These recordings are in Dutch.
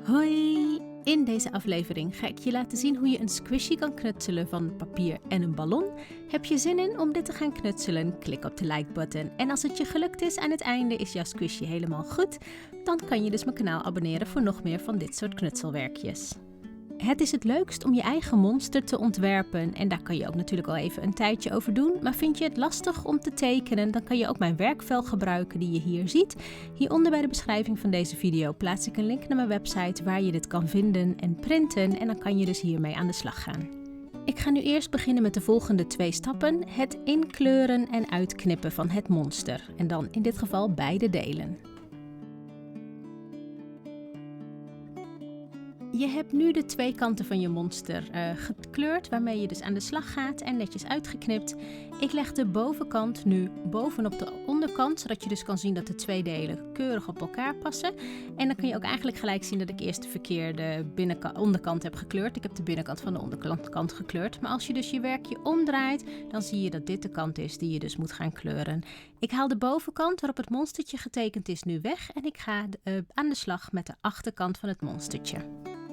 Hoi! In deze aflevering ga ik je laten zien hoe je een squishy kan knutselen van papier en een ballon. Heb je zin in om dit te gaan knutselen? Klik op de like-button. En als het je gelukt is aan het einde is jouw squishy helemaal goed, dan kan je dus mijn kanaal abonneren voor nog meer van dit soort knutselwerkjes. Het is het leukst om je eigen monster te ontwerpen en daar kan je ook natuurlijk al even een tijdje over doen. Maar vind je het lastig om te tekenen, dan kan je ook mijn werkvel gebruiken die je hier ziet. Hieronder bij de beschrijving van deze video plaats ik een link naar mijn website waar je dit kan vinden en printen en dan kan je dus hiermee aan de slag gaan. Ik ga nu eerst beginnen met de volgende 2 stappen. Het inkleuren en uitknippen van het monster en dan in dit geval beide delen. Je hebt nu de 2 kanten van je monster gekleurd, waarmee je dus aan de slag gaat en netjes uitgeknipt. Ik leg de bovenkant nu bovenop de onderkant, zodat je dus kan zien dat de 2 delen keurig op elkaar passen. En dan kun je ook eigenlijk gelijk zien dat ik eerst de verkeerde onderkant heb gekleurd. Ik heb de binnenkant van de onderkant gekleurd. Maar als je dus je werkje omdraait, dan zie je dat dit de kant is die je dus moet gaan kleuren. Ik haal de bovenkant waarop het monstertje getekend is nu weg en ik ga aan de slag met de achterkant van het monstertje.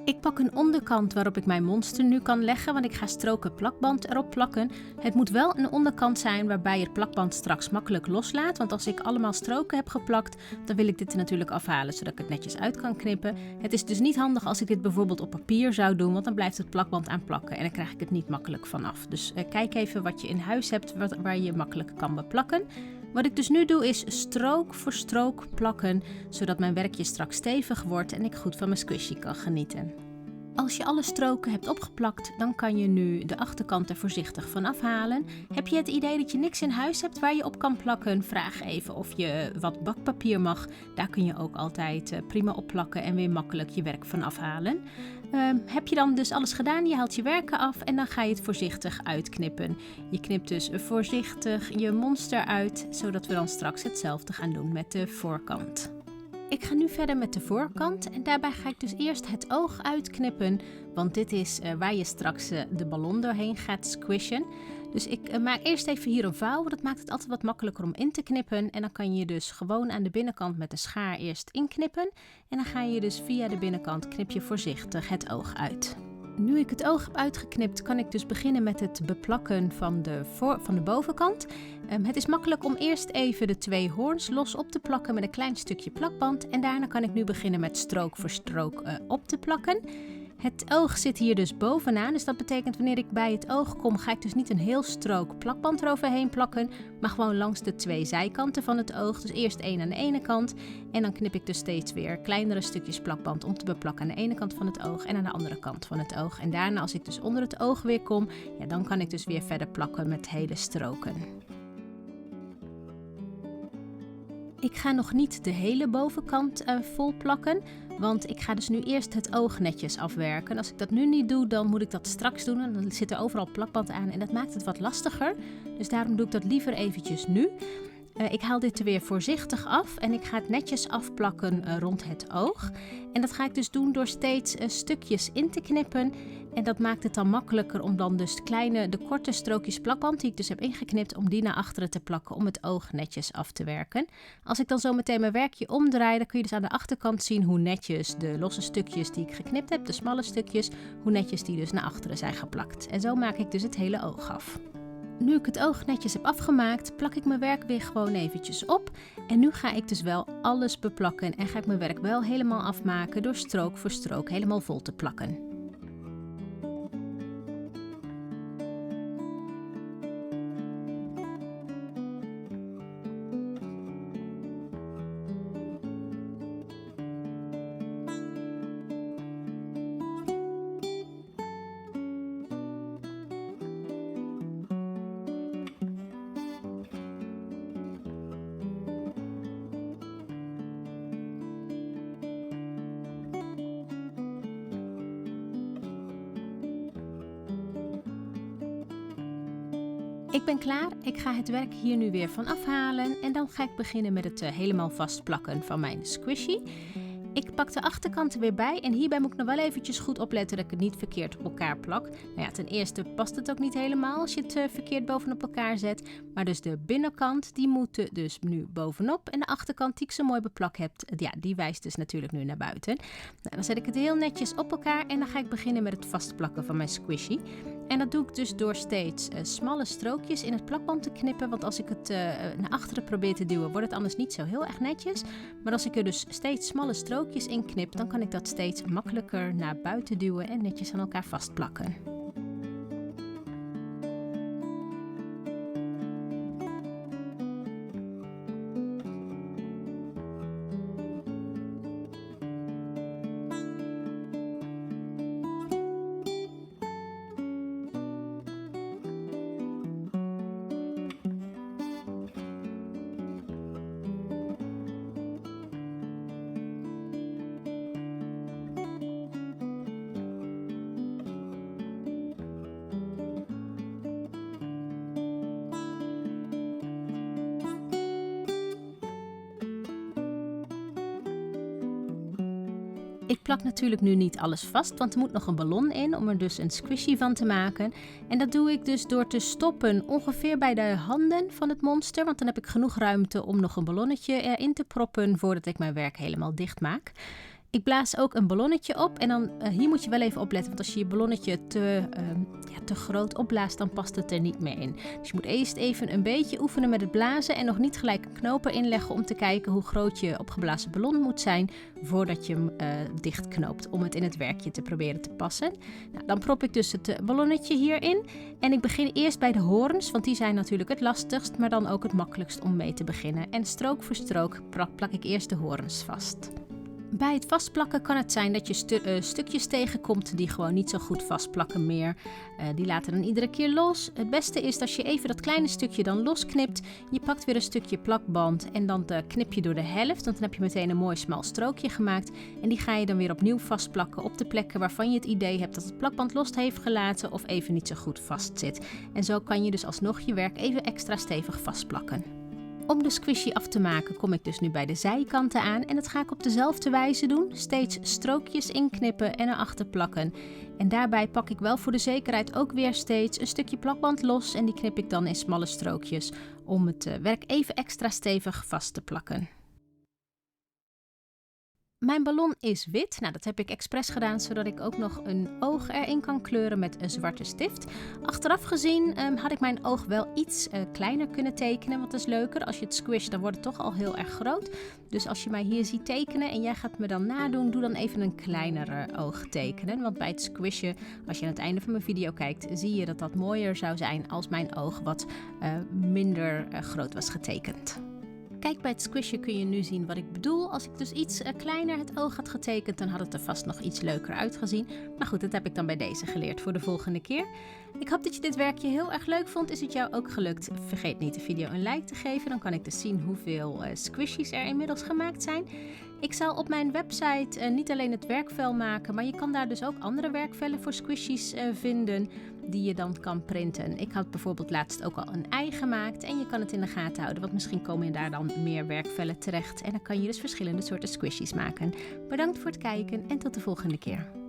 Ik pak een onderkant waarop ik mijn monster nu kan leggen, want ik ga stroken plakband erop plakken. Het moet wel een onderkant zijn waarbij het plakband straks makkelijk loslaat, want als ik allemaal stroken heb geplakt, dan wil ik dit er natuurlijk afhalen, zodat ik het netjes uit kan knippen. Het is dus niet handig als ik dit bijvoorbeeld op papier zou doen, want dan blijft het plakband aan plakken en dan krijg ik het niet makkelijk vanaf. Dus kijk even wat je in huis hebt waar je makkelijk kan beplakken. Wat ik dus nu doe is strook voor strook plakken, zodat mijn werkje straks stevig wordt en ik goed van mijn squishy kan genieten. Als je alle stroken hebt opgeplakt, dan kan je nu de achterkant er voorzichtig van afhalen. Heb je het idee dat je niks in huis hebt waar je op kan plakken? Vraag even of je wat bakpapier mag. Daar kun je ook altijd prima op plakken en weer makkelijk je werk van afhalen. Heb je dan dus alles gedaan, je haalt je werken af en dan ga je het voorzichtig uitknippen. Je knipt dus voorzichtig je monster uit, zodat we dan straks hetzelfde gaan doen met de voorkant. Ik ga nu verder met de voorkant en daarbij ga ik dus eerst het oog uitknippen, want dit is waar je straks de ballon doorheen gaat squishen. Dus ik maak eerst even hier een vouw, want dat maakt het altijd wat makkelijker om in te knippen. En dan kan je dus gewoon aan de binnenkant met de schaar eerst inknippen. En dan ga je dus via de binnenkant knip je voorzichtig het oog uit. Nu ik het oog heb uitgeknipt, kan ik dus beginnen met het beplakken van de bovenkant. Het is makkelijk om eerst even de 2 hoorns los op te plakken met een klein stukje plakband. En daarna kan ik nu beginnen met strook voor strook op te plakken. Het oog zit hier dus bovenaan, dus dat betekent wanneer ik bij het oog kom, ga ik dus niet een heel strook plakband eroverheen plakken, maar gewoon langs de 2 zijkanten van het oog. Dus eerst 1 aan de ene kant en dan knip ik dus steeds weer kleinere stukjes plakband om te beplakken aan de ene kant van het oog en aan de andere kant van het oog. En daarna als ik dus onder het oog weer kom, ja, dan kan ik dus weer verder plakken met hele stroken. Ik ga nog niet de hele bovenkant vol plakken, want ik ga dus nu eerst het oog netjes afwerken. Als ik dat nu niet doe, dan moet ik dat straks doen en dan zit er overal plakband aan en dat maakt het wat lastiger. Dus daarom doe ik dat liever eventjes nu. Ik haal dit er weer voorzichtig af en ik ga het netjes afplakken rond het oog. En dat ga ik dus doen door steeds stukjes in te knippen. En dat maakt het dan makkelijker om dan dus de korte strookjes plakband die ik dus heb ingeknipt, om die naar achteren te plakken om het oog netjes af te werken. Als ik dan zo meteen mijn werkje omdraai, dan kun je dus aan de achterkant zien hoe netjes de losse stukjes die ik geknipt heb, de smalle stukjes, hoe netjes die dus naar achteren zijn geplakt. En zo maak ik dus het hele oog af. Nu ik het oog netjes heb afgemaakt, plak ik mijn werk weer gewoon eventjes op. En nu ga ik dus wel alles beplakken en ga ik mijn werk wel helemaal afmaken door strook voor strook helemaal vol te plakken. Ik ben klaar, ik ga het werk hier nu weer van afhalen en dan ga ik beginnen met het helemaal vastplakken van mijn squishy. Ik pak de achterkant er weer bij en hierbij moet ik nog wel eventjes goed opletten dat ik het niet verkeerd op elkaar plak. Nou ja, ten eerste past het ook niet helemaal als je het verkeerd bovenop elkaar zet. Maar dus de binnenkant die moet er dus nu bovenop en de achterkant die ik zo mooi beplakt heb, ja, die wijst dus natuurlijk nu naar buiten. Nou, dan zet ik het heel netjes op elkaar en dan ga ik beginnen met het vastplakken van mijn squishy. En dat doe ik dus door steeds smalle strookjes in het plakband te knippen. Want als ik het naar achteren probeer te duwen, wordt het anders niet zo heel erg netjes. Maar als ik er dus steeds smalle strookjes in knip, dan kan ik dat steeds makkelijker naar buiten duwen en netjes aan elkaar vastplakken. Ik plak natuurlijk nu niet alles vast, want er moet nog een ballon in om er dus een squishy van te maken. En dat doe ik dus door te stoppen ongeveer bij de handen van het monster, want dan heb ik genoeg ruimte om nog een ballonnetje erin te proppen voordat ik mijn werk helemaal dicht maak. Ik blaas ook een ballonnetje op en dan hier moet je wel even opletten, want als je je ballonnetje te groot opblaast, dan past het er niet meer in. Dus je moet eerst even een beetje oefenen met het blazen en nog niet gelijk knopen inleggen om te kijken hoe groot je opgeblazen ballon moet zijn voordat je hem dichtknoopt om het in het werkje te proberen te passen. Nou, dan prop ik dus het ballonnetje hierin en ik begin eerst bij de hoorns, want die zijn natuurlijk het lastigst, maar dan ook het makkelijkst om mee te beginnen. En strook voor strook plak ik eerst de hoorns vast. Bij het vastplakken kan het zijn dat je stukjes tegenkomt die gewoon niet zo goed vastplakken meer. Die laten dan iedere keer los. Het beste is als je even dat kleine stukje dan losknipt. Je pakt weer een stukje plakband en dan knip je door de helft. Want dan heb je meteen een mooi smal strookje gemaakt. En die ga je dan weer opnieuw vastplakken op de plekken waarvan je het idee hebt dat het plakband los heeft gelaten of even niet zo goed vast zit. En zo kan je dus alsnog je werk even extra stevig vastplakken. Om de squishy af te maken kom ik dus nu bij de zijkanten aan en dat ga ik op dezelfde wijze doen. Steeds strookjes inknippen en erachter plakken. En daarbij pak ik wel voor de zekerheid ook weer steeds een stukje plakband los en die knip ik dan in smalle strookjes om het werk even extra stevig vast te plakken. Mijn ballon is wit. Nou, dat heb ik expres gedaan zodat ik ook nog een oog erin kan kleuren met een zwarte stift. Achteraf gezien had ik mijn oog wel iets kleiner kunnen tekenen, want dat is leuker. Als je het squisht, dan wordt het toch al heel erg groot. Dus als je mij hier ziet tekenen en jij gaat me dan nadoen, doe dan even een kleinere oog tekenen. Want bij het squishen, als je aan het einde van mijn video kijkt, zie je dat dat mooier zou zijn als mijn oog wat minder groot was getekend. Kijk, bij het squishen kun je nu zien wat ik bedoel. Als ik dus iets kleiner het oog had getekend, dan had het er vast nog iets leuker uitgezien. Maar goed, dat heb ik dan bij deze geleerd voor de volgende keer. Ik hoop dat je dit werkje heel erg leuk vond. Is het jou ook gelukt? Vergeet niet de video een like te geven. Dan kan ik dus zien hoeveel squishies er inmiddels gemaakt zijn. Ik zal op mijn website niet alleen het werkvel maken, maar je kan daar dus ook andere werkvellen voor squishies vinden die je dan kan printen. Ik had bijvoorbeeld laatst ook al een ei gemaakt en je kan het in de gaten houden, want misschien komen daar dan meer werkvellen terecht en dan kan je dus verschillende soorten squishies maken. Bedankt voor het kijken en tot de volgende keer.